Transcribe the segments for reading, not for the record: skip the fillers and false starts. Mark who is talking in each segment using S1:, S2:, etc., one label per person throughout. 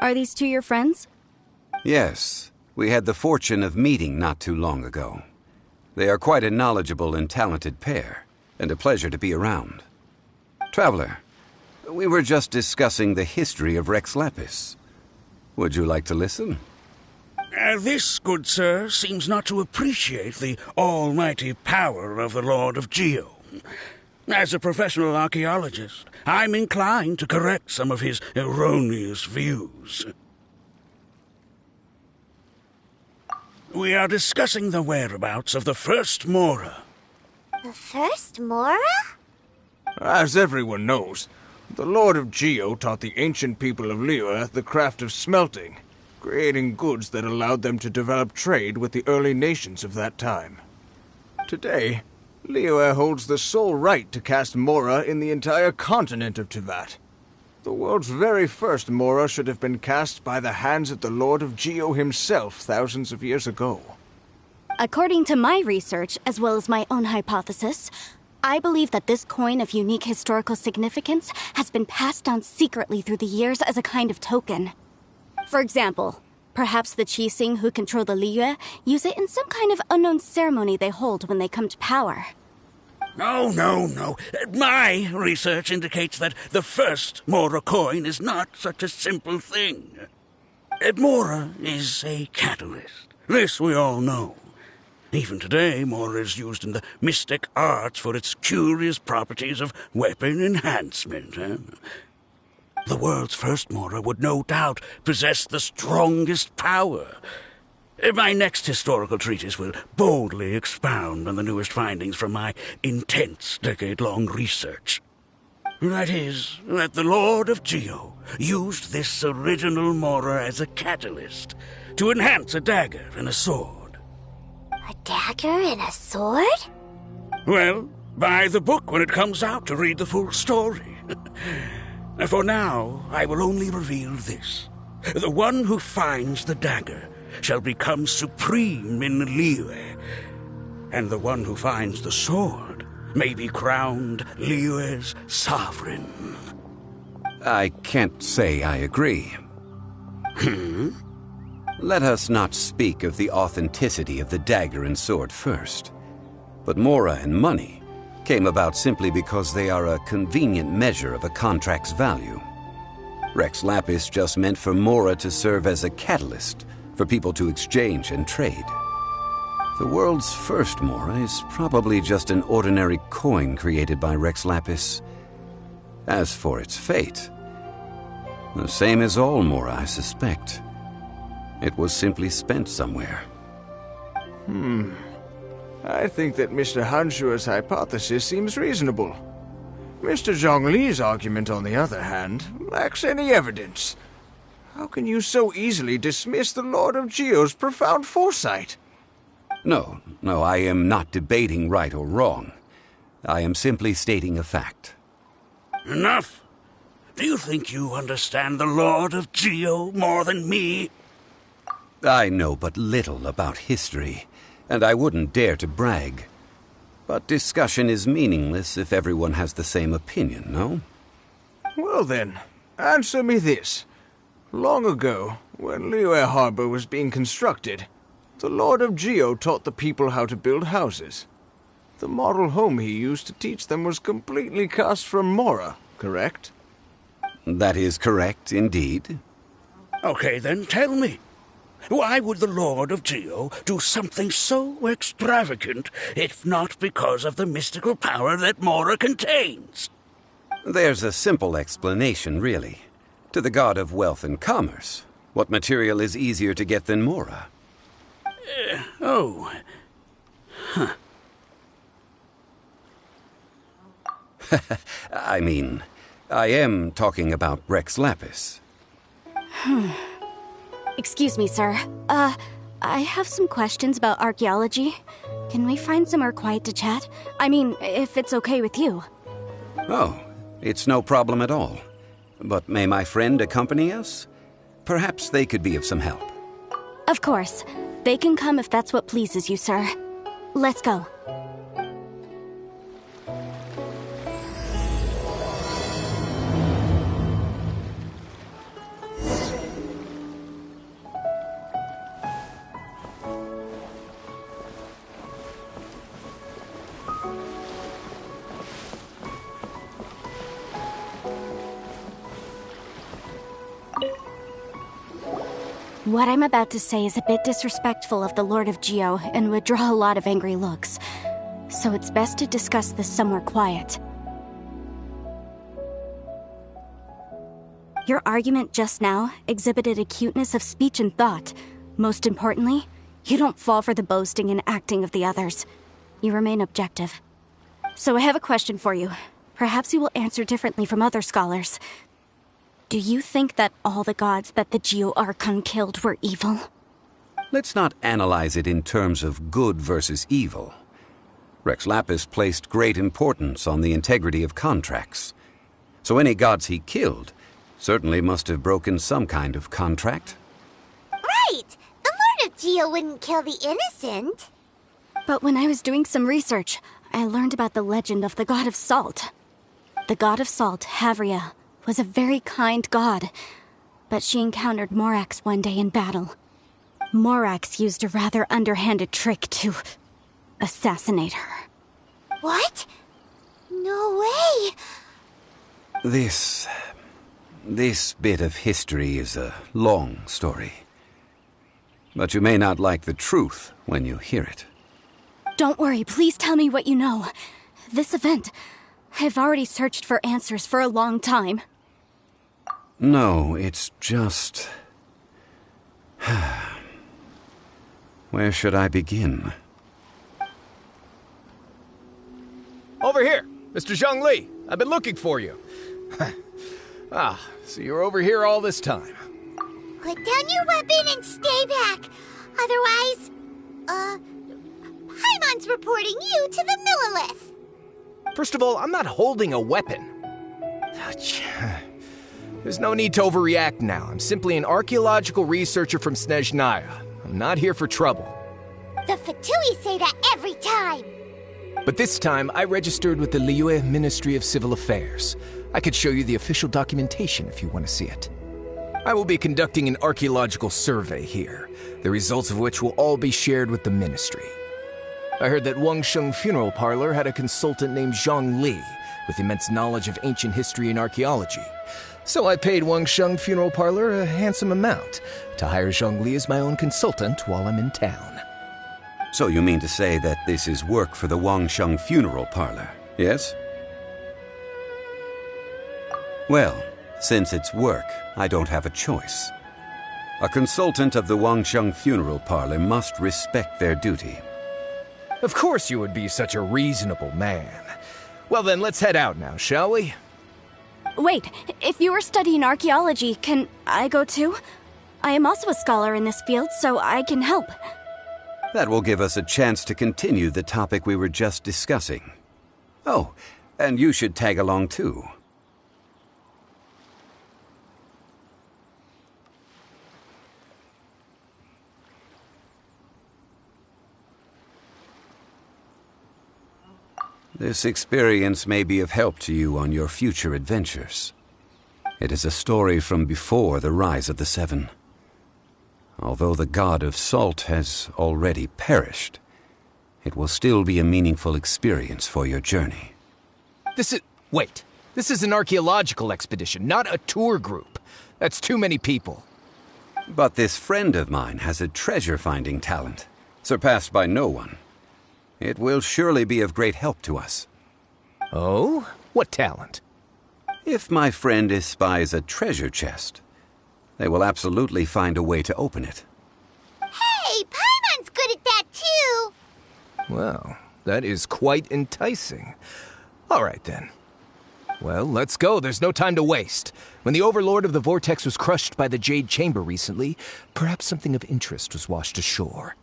S1: Are these two your friends?
S2: Yes. We had the fortune of meeting not too long ago. They are quite a knowledgeable and talented pair, and a pleasure to be around. Traveler, we were just discussing the history of Rex Lapis. Would you like to listen?
S3: This, good sir, seems not to appreciate the almighty power of the Lord of Geo. As a professional archaeologist, I'm inclined to correct some of his erroneous views. We are discussing the whereabouts of the first Mora.
S4: The first Mora?
S5: As everyone knows, the Lord of Geo taught the ancient people of Liyue the craft of smelting, creating goods that allowed them to develop trade with the early nations of that time. Today, Liyue holds the sole right to cast Mora in the entire continent of Teyvat. The world's very first Mora should have been cast by the hands of the Lord of Geo himself thousands of years ago.
S1: According to my research, as well as my own hypothesis, I believe that this coin of unique historical significance has been passed down secretly through the years as a kind of token. For example, perhaps the Qixing who control the Liyue use it in some kind of unknown ceremony they hold when they come to power.
S3: No. My research indicates that the first Mora coin is not such a simple thing. Mora is a catalyst. This we all know. Even today, Mora is used in the mystic arts for its curious properties of weapon enhancement. The world's first Mora would no doubt possess the strongest power. My next historical treatise will boldly expound on the newest findings from my intense decade-long research. That is, that the Lord of Geo used this original Mora as a catalyst to enhance a dagger and a sword.
S4: A dagger and a sword?
S3: Well, buy the book when it comes out to read the full story. For now, I will only reveal this. The one who finds the dagger shall become supreme in Liyue, and the one who finds the sword may be crowned Liyue's sovereign.
S2: I can't say I agree. Let us not speak of the authenticity of the dagger and sword first. But Mora and money came about simply because they are a convenient measure of a contract's value. Rex Lapis just meant for Mora to serve as a catalyst for people to exchange and trade. The world's first Mora is probably just an ordinary coin created by Rex Lapis. As for its fate, the same as all Mora, I suspect. It was simply spent somewhere.
S5: I think that Mr. Hanshua's hypothesis seems reasonable. Mr. Zhongli's argument, on the other hand, lacks any evidence. How can you so easily dismiss the Lord of Geo's profound foresight?
S2: No, I am not debating right or wrong. I am simply stating a fact.
S3: Enough! Do you think you understand the Lord of Geo more than me?
S2: I know but little about history, and I wouldn't dare to brag. But discussion is meaningless if everyone has the same opinion, no?
S5: Well then, answer me this. Long ago, when Liyue Harbor was being constructed, the Lord of Geo taught the people how to build houses. The model home he used to teach them was completely cast from Mora, correct?
S2: That is correct, indeed.
S3: Okay, then tell me. Why would the Lord of Geo do something so extravagant, if not because of the mystical power that Mora contains?
S2: There's a simple explanation, really. To the god of wealth and commerce, what material is easier to get than Mora? I mean, I am talking about Rex Lapis.
S1: Excuse me, sir. I have some questions about archaeology. Can we find somewhere quiet to chat? I mean, if it's okay with you.
S2: Oh, it's no problem at all. But may my friend accompany us? Perhaps they could be of some help.
S1: Of course. They can come if that's what pleases you, sir. Let's go. What I'm about to say is a bit disrespectful of the Lord of Geo and would draw a lot of angry looks. So it's best to discuss this somewhere quiet. Your argument just now exhibited acuteness of speech and thought. Most importantly, you don't fall for the boasting and acting of the others. You remain objective. So I have a question for you. Perhaps you will answer differently from other scholars. Do you think that all the gods that the Geo Archon killed were evil?
S2: Let's not analyze it in terms of good versus evil. Rex Lapis placed great importance on the integrity of contracts. So any gods he killed certainly must have broken some kind of contract.
S4: Right! The Lord of Geo wouldn't kill the innocent.
S1: But when I was doing some research, I learned about the legend of the god of salt. The god of salt, Havria, was a very kind god, but she encountered Morax one day in battle. Morax used a rather underhanded trick to assassinate her.
S4: What? No way!
S2: This bit of history is a long story. But you may not like the truth when you hear it.
S1: Don't worry, please tell me what you know. This event, I've already searched for answers for a long time.
S2: No, it's just... Where should I begin?
S6: Over here, Mr. Zhongli. I've been looking for you. So you're over here all this time.
S4: Put down your weapon and stay back. Otherwise, Paimon's reporting you to the Millilith.
S6: First of all, I'm not holding a weapon. There's no need to overreact now. I'm simply an archaeological researcher from Snezhnaya. I'm not here for trouble.
S4: The Fatui say that every time.
S6: But this time, I registered with the Liyue Ministry of Civil Affairs. I could show you the official documentation if you want to see it. I will be conducting an archaeological survey here, the results of which will all be shared with the ministry. I heard that Wangsheng Funeral Parlor had a consultant named Zhongli with immense knowledge of ancient history and archaeology. So I paid Wangsheng Funeral Parlor a handsome amount to hire Zhongli as my own consultant while I'm in town.
S2: So you mean to say that this is work for the Wangsheng Funeral Parlor, yes? Well, since it's work, I don't have a choice. A consultant of the Wangsheng Funeral Parlor must respect their duty.
S6: Of course you would be such a reasonable man. Well then, let's head out now, shall we?
S1: Wait, if you are studying archaeology, can I go too? I am also a scholar in this field, so I can help.
S2: That will give us a chance to continue the topic we were just discussing. Oh, and you should tag along too. This experience may be of help to you on your future adventures. It is a story from before the rise of the Seven. Although the god of salt has already perished, it will still be a meaningful experience for your journey.
S6: Wait. This is an archaeological expedition, not a tour group. That's too many people.
S2: But this friend of mine has a treasure-finding talent, surpassed by no one. It will surely be of great help to us.
S6: Oh? What talent?
S2: If my friend espies a treasure chest, they will absolutely find a way to open it.
S4: Hey, Paimon's good at that too.
S6: Well, that is quite enticing. All right then. Well, let's go. There's no time to waste. When the Overlord of the Vortex was crushed by the Jade Chamber recently, perhaps something of interest was washed ashore.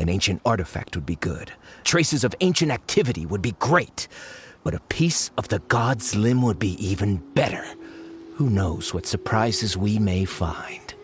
S6: An ancient artifact would be good. Traces of ancient activity would be great. But a piece of the god's limb would be even better. Who knows what surprises we may find.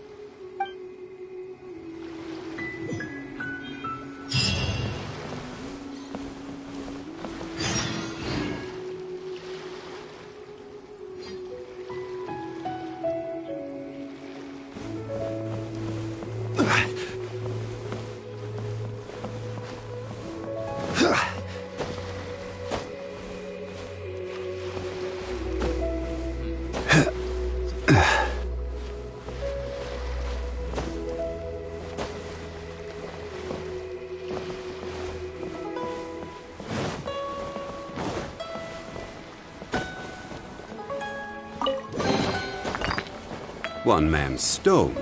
S2: One man's stone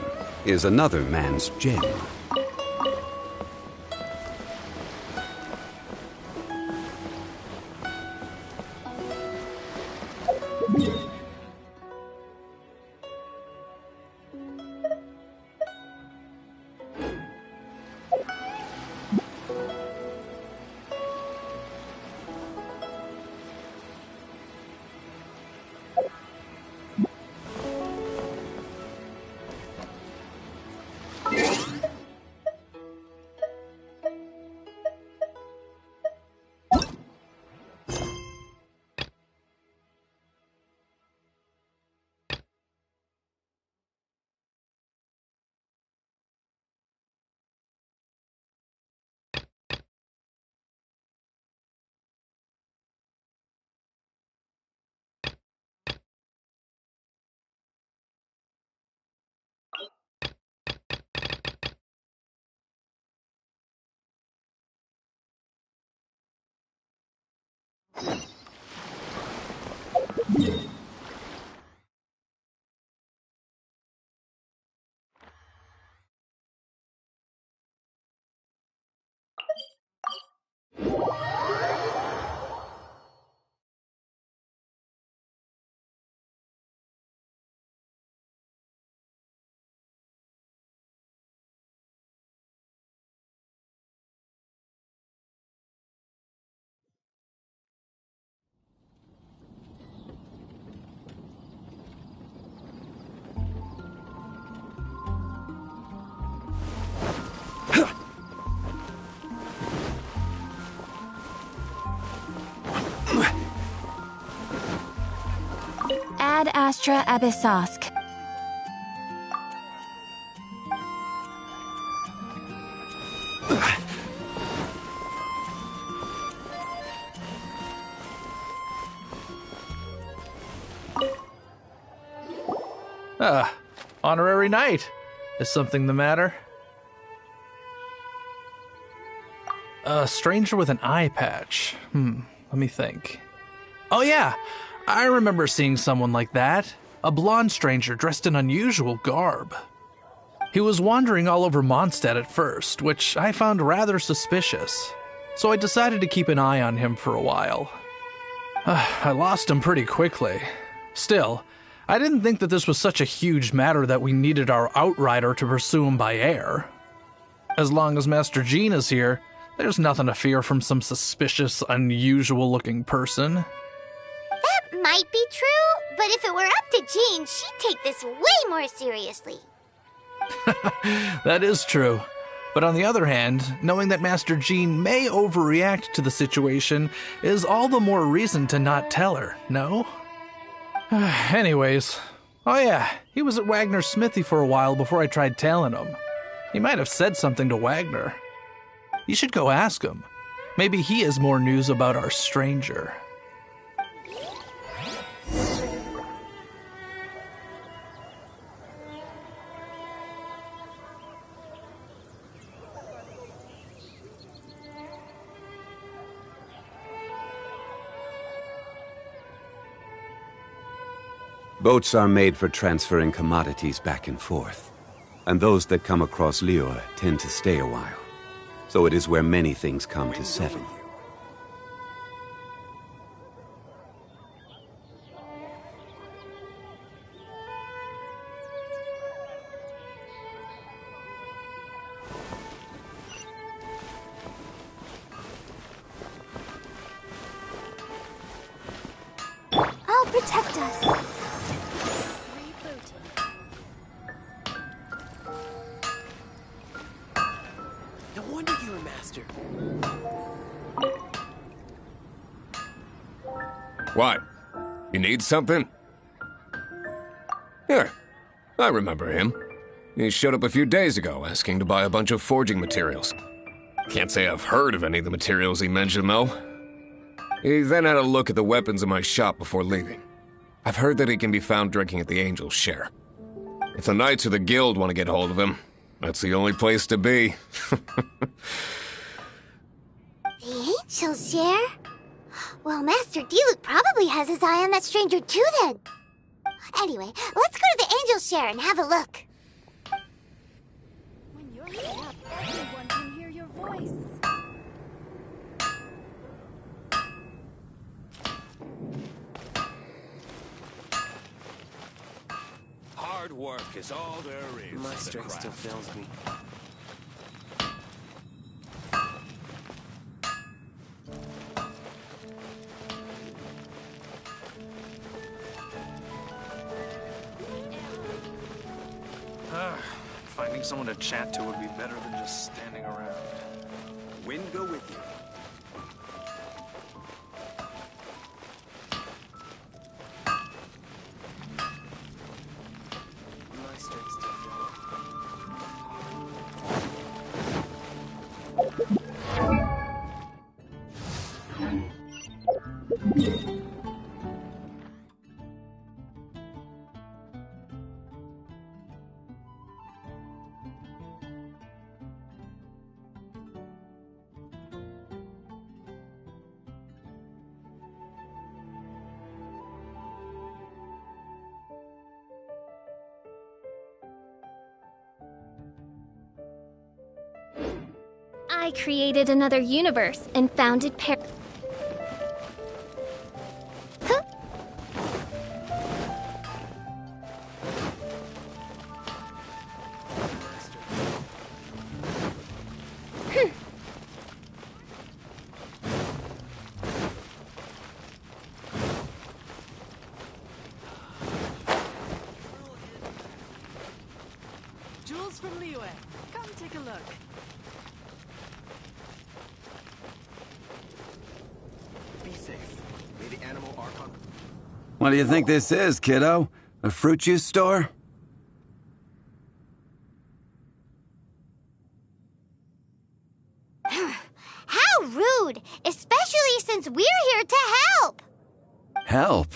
S2: is another man's gem.
S7: Ad Astra Abyssosk.
S8: Honorary knight. Is something the matter? A stranger with an eye patch. Let me think. Oh yeah, I remember seeing someone like that. A blonde stranger dressed in unusual garb. He was wandering all over Mondstadt at first, which I found rather suspicious. So I decided to keep an eye on him for a while. I lost him pretty quickly. Still, I didn't think that this was such a huge matter that we needed our outrider to pursue him by air. As long as Master Jean is here, there's nothing to fear from some suspicious, unusual-looking person.
S4: That might be true, but if it were up to Jean, she'd take this way more seriously.
S8: That is true. But on the other hand, knowing that Master Jean may overreact to the situation is all the more reason to not tell her, no? Anyways, oh yeah, he was at Wagner's smithy for a while before I tried tailing him. He might have said something to Wagner. You should go ask him. Maybe he has more news about our stranger.
S2: Boats are made for transferring commodities back and forth, and those that come across Liu tend to stay a while. So it is where many things come to settle.
S4: I'll protect us.
S9: No wonder you're a master.
S10: What? You need something? Here. I remember him. He showed up a few days ago asking to buy a bunch of forging materials. Can't say I've heard of any of the materials he mentioned, though. He then had a look at the weapons in my shop before leaving. I've heard that he can be found drinking at the Angel's Share. If the Knights or the Guild want to get hold of him, that's the only place to be.
S4: The Angel's Share? Well, Master Diluc probably has his eye on that stranger too then. Anyway, let's go to the Angel share and have a look.
S1: When you're lit up, everyone can hear your voice.
S11: Hard work is all there is.
S9: My
S11: to the
S9: strength still
S11: craft.
S9: fails me.
S12: Finding someone to chat to would be better than just standing around.
S11: Wind go with you.
S9: My strength still fails.
S13: I created another universe and founded Huh?
S14: Jules from Liyue, come take a look.
S11: Be safe. May the animal archon.
S2: What do you think this is, kiddo? A fruit juice store?
S4: How rude! Especially since we're here to help!
S2: Help?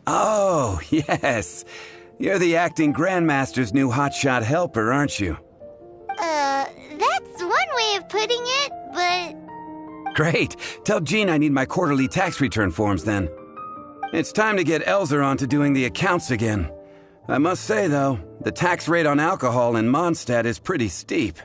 S2: Oh, yes. You're the acting Grandmaster's new hotshot helper, aren't you?
S4: That's one way of putting it, but...
S2: Great. Tell Jean I need my quarterly tax return forms then. It's time to get Elzer on to doing the accounts again. I must say, though, the tax rate on alcohol in Mondstadt is pretty steep.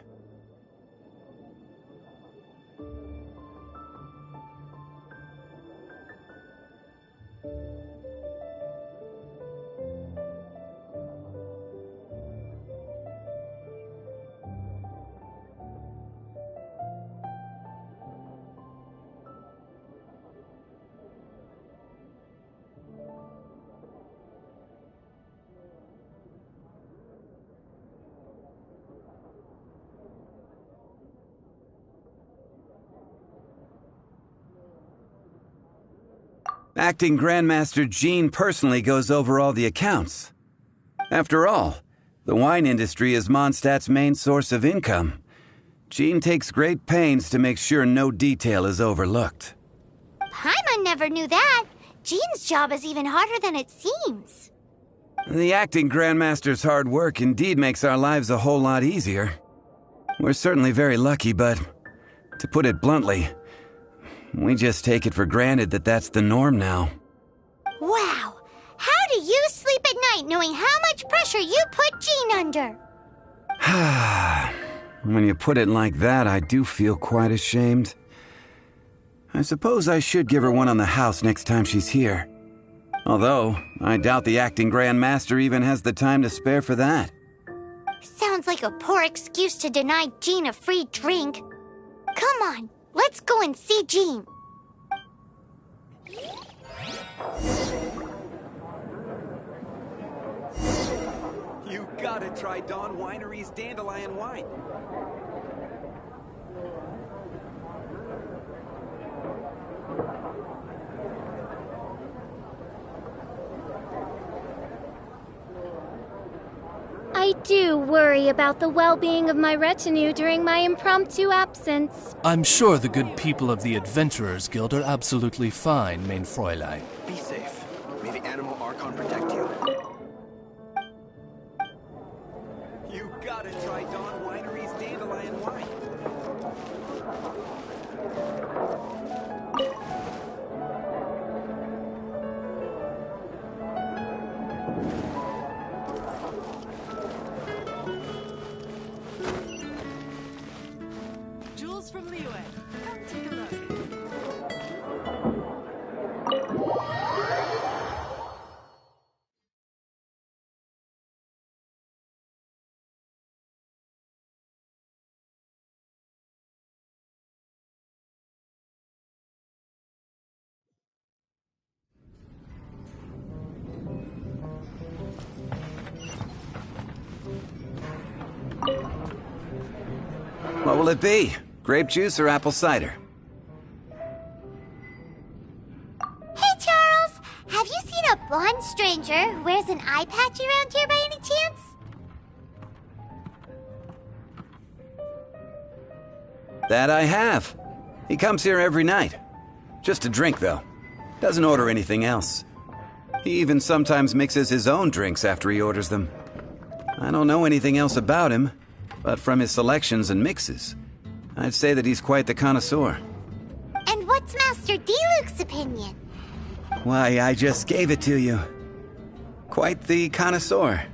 S2: Acting Grandmaster Jean personally goes over all the accounts. After all, the wine industry is Mondstadt's main source of income. Jean takes great pains to make sure no detail is overlooked.
S4: Paimon never knew that. Jean's job is even harder than it seems.
S2: The acting Grandmaster's hard work indeed makes our lives a whole lot easier. We're certainly very lucky, but to put it bluntly, we just take it for granted that that's the norm now.
S4: Wow! How do you sleep at night knowing how much pressure you put Jean under?
S2: When you put it like that, I do feel quite ashamed. I suppose I should give her one on the house next time she's here. Although, I doubt the acting Grandmaster even has the time to spare for that.
S4: Sounds like a poor excuse to deny Jean a free drink. Come on, let's go and see Jean.
S11: You gotta try Dawn Winery's Dandelion Wine.
S13: I do worry about the well-being of my retinue during my impromptu absence.
S15: I'm sure the good people of the Adventurers Guild are absolutely fine, Mein Fräulein.
S11: Be safe. May the animal archon protect you. You gotta try Dawn Winery's Dandelion Wine.
S14: Liyue. Come take a look.
S2: What will it be? Grape juice or apple cider?
S4: Hey, Charles! Have you seen a blonde stranger who wears an eye patch around here by any chance?
S2: That I have. He comes here every night. Just to drink, though. Doesn't order anything else. He even sometimes mixes his own drinks after he orders them. I don't know anything else about him, but from his selections and mixes, I'd say that he's quite the connoisseur.
S4: And what's Master D-Luke's opinion?
S2: Why, I just gave it to you. Quite the connoisseur.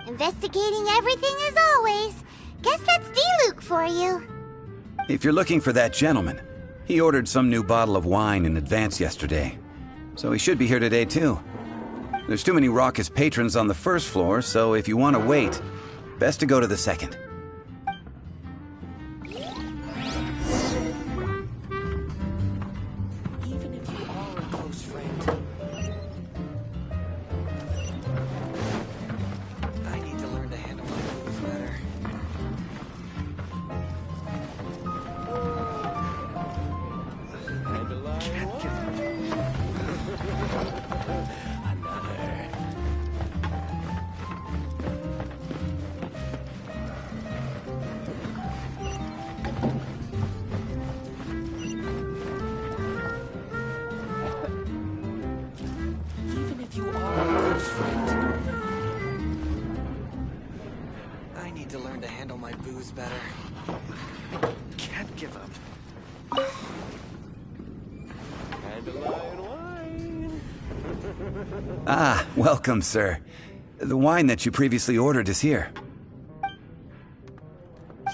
S4: Investigating everything as always. Guess that's D-Luke for you.
S2: If you're looking for that gentleman, he ordered some new bottle of wine in advance yesterday. So he should be here today, too. There's too many raucous patrons on the first floor, so if you want to wait, best to go to the second.
S9: Even if you are a close friend, I need to learn to handle my booze better. Can't give another. Even if you are a close friend, I need to learn to handle my booze better. Can't give up.
S2: Ah, welcome, sir. The wine that you previously ordered is here.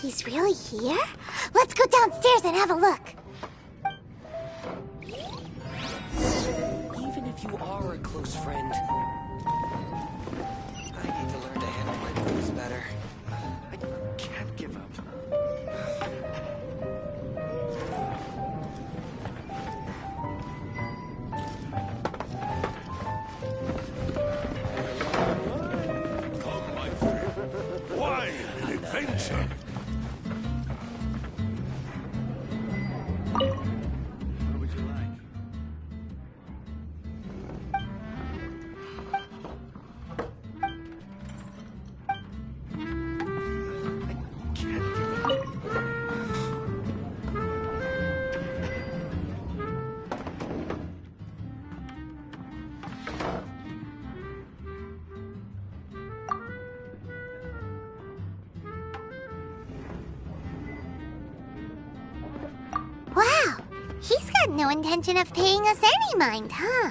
S4: He's really here? Let's go downstairs and have a look.
S9: Even if you are a close friend, I need to learn to handle my booze better. I can't give up.
S3: Come, my friend. Wine and adventure. What would you like?
S4: Wow, he's got no intention of paying us any mind, huh?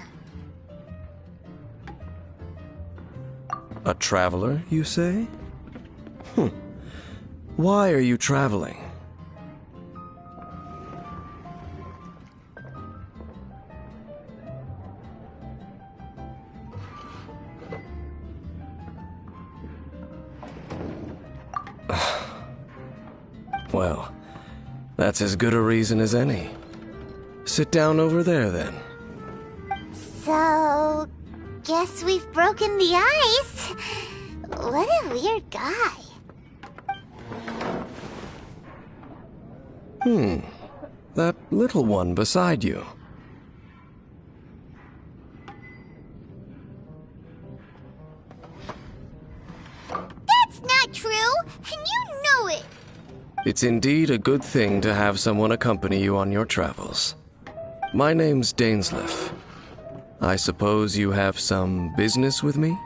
S16: A traveler, you say? Why are you traveling? Well, that's as good a reason as any. Sit down over there, then.
S4: So, guess we've broken the ice. What a weird guy.
S16: That little one beside you.
S4: That's not true, and you know it.
S16: It's indeed a good thing to have someone accompany you on your travels. My name's Dainsleif. I suppose you have some business with me?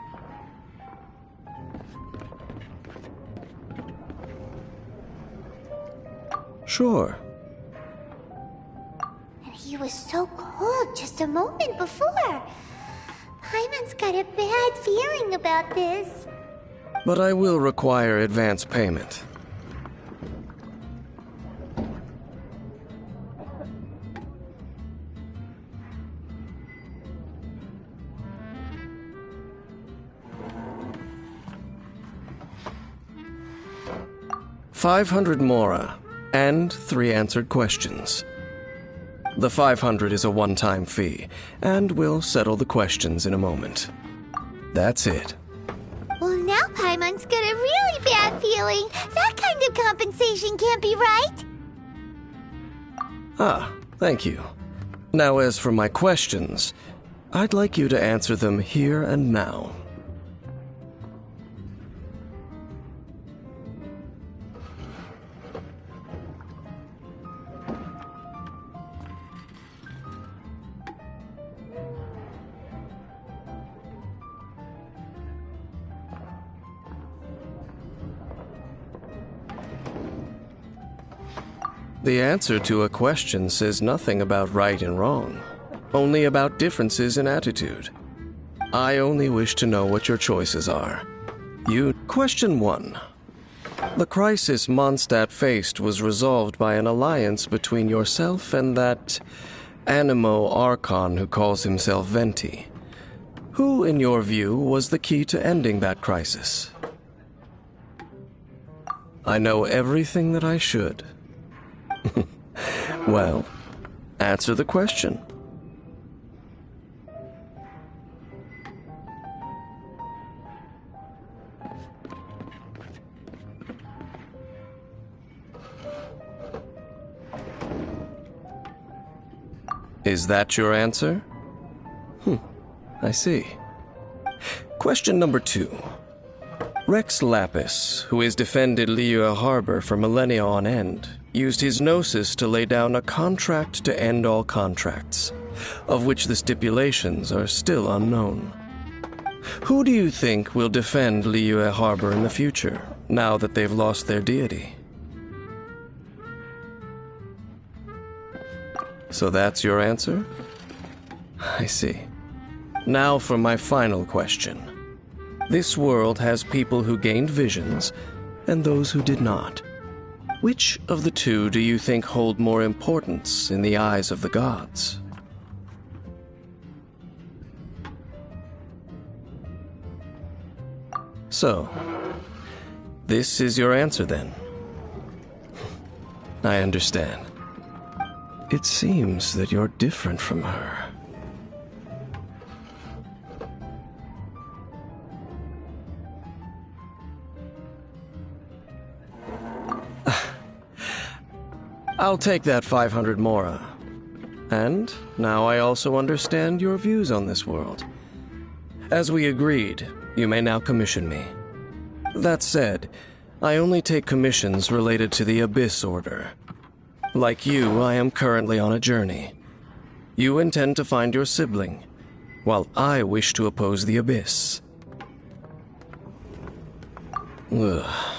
S16: Sure.
S4: And he was so cold just a moment before. Paimon's got a bad feeling about this.
S16: But I will require advance payment. 500 mora, and 3 answered questions. The 500 is a one-time fee, and we'll settle the questions in a moment. That's it.
S4: Well, now Paimon's got a really bad feeling. That kind of compensation can't be right.
S16: Ah, thank you. Now, as for my questions, I'd like you to answer them here and now. The answer to a question says nothing about right and wrong, only about differences in attitude. I only wish to know what your choices are. Question 1. The crisis Mondstadt faced was resolved by an alliance between yourself and that Animo Archon who calls himself Venti. Who, in your view, was the key to ending that crisis? I know everything that I should. Well, answer the question. Is that your answer? I see. Question number 2. Rex Lapis, who has defended Liyue Harbor for millennia on end, used his gnosis to lay down a contract to end all contracts, of which the stipulations are still unknown. Who do you think will defend Liyue Harbor in the future, now that they've lost their deity? So that's your answer? I see. Now for my final question. This world has people who gained visions, and those who did not. Which of the two do you think hold more importance in the eyes of the gods? So, this is your answer then? I understand. It seems that you're different from her. I'll take that 500 mora. And now I also understand your views on this world. As we agreed, you may now commission me. That said, I only take commissions related to the Abyss Order. Like you, I am currently on a journey. You intend to find your sibling, while I wish to oppose the Abyss. Ugh.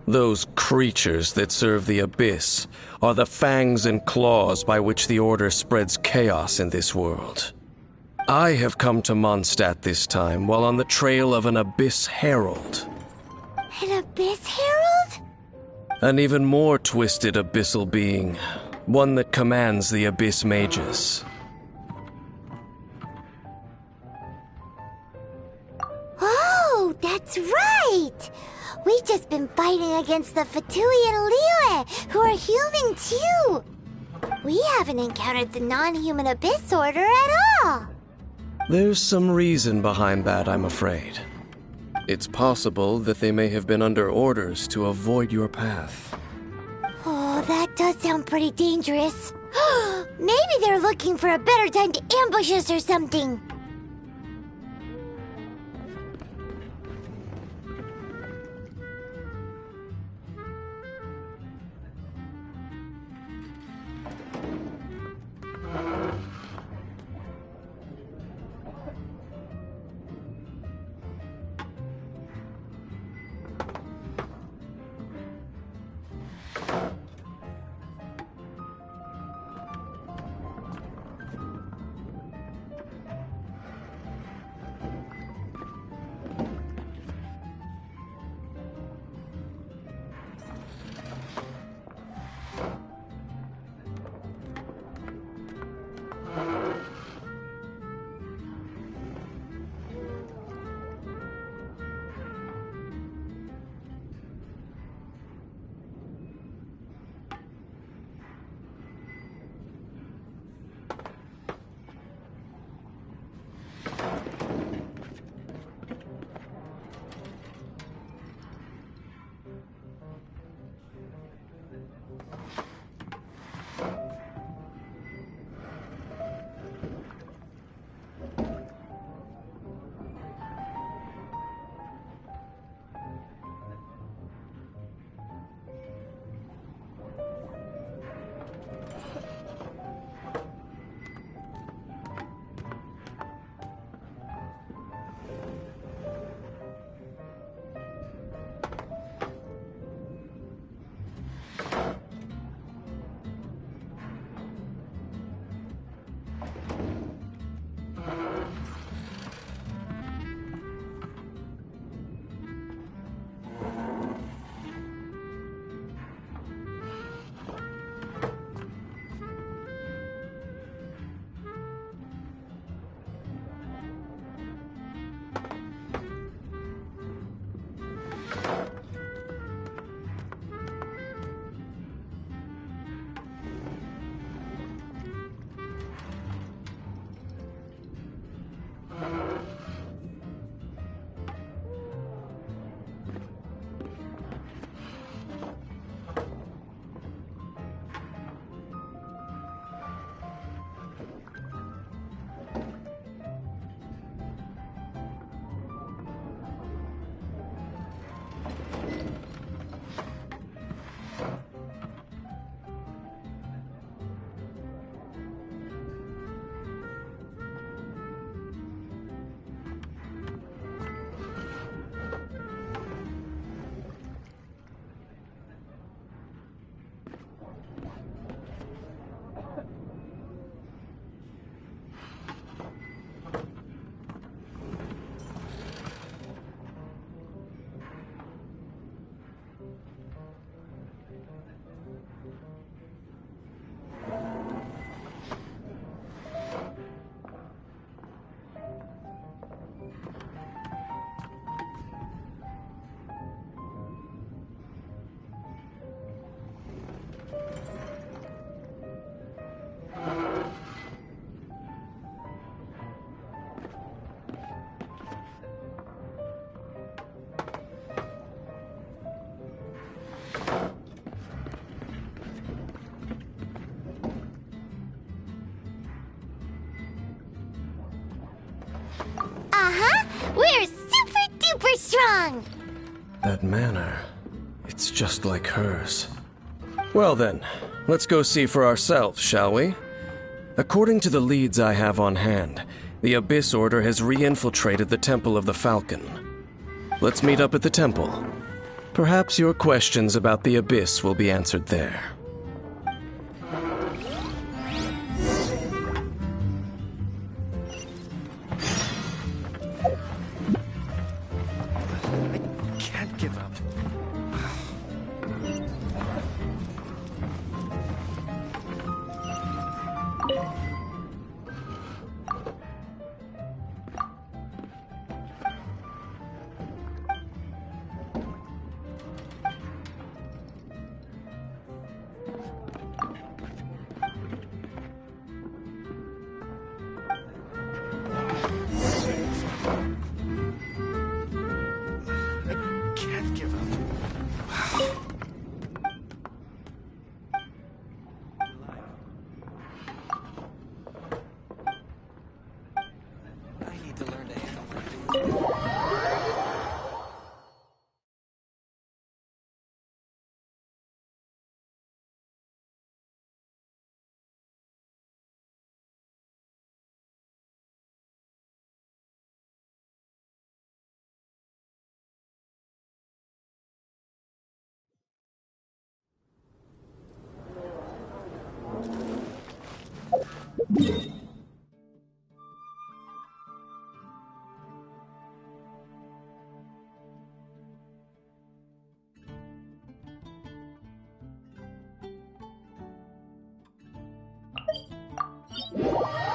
S16: Those creatures that serve the Abyss are the fangs and claws by which the Order spreads chaos in this world. I have come to Mondstadt this time while on the trail of an Abyss Herald.
S4: An Abyss Herald?
S16: An even more twisted abyssal being, one that commands the Abyss Mages.
S4: Oh, that's right! We've just been fighting against the Fatui and Liyue, who are human too! We haven't encountered the non-human Abyss Order at all!
S16: There's some reason behind that, I'm afraid. It's possible that they may have been under orders to avoid your path.
S4: Oh, that does sound pretty dangerous. Maybe they're looking for a better time to ambush us or something. Uh-huh! We're super duper strong!
S16: That manner, it's just like hers. Well then, let's go see for ourselves, shall we? According to the leads I have on hand, the Abyss Order has re-infiltrated the Temple of the Falcon. Let's meet up at the temple. Perhaps your questions about the Abyss will be answered there.
S9: Can't give up. Can't give up. I need to learn to handle my booze.
S13: You